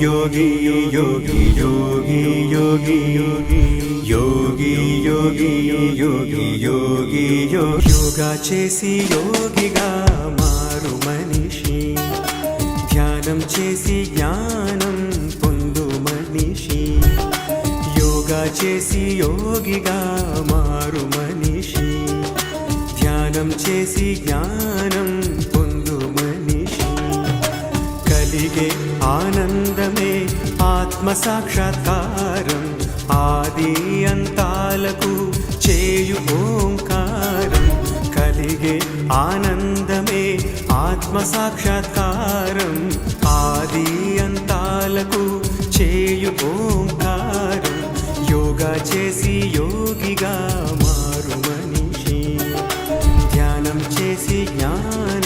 योगी योगी योगी योगी योगी योगी योगी योगी योगी योगा చేసి యోగిగా మారు మనిషి ధ్యానం చేసి జ్ఞానం పొందు మనిషి యోగా చేసి యోగిగా మారు మనిషి ధ్యానం చేసి జ్ఞానం పొందు మనిషి కలిగే ఆనందమే ఆత్మ సాక్షాత్కారం ఆది అంతాలకు చేయు ఓంకారం కలిగే ఆనందమే ఆత్మ సాక్షాత్కారం ఆది అంతాలకు చేయు ఓంకారం యోగా చేసి యోగిగా మారు మనిషి ధ్యానం చేసి జ్ఞానం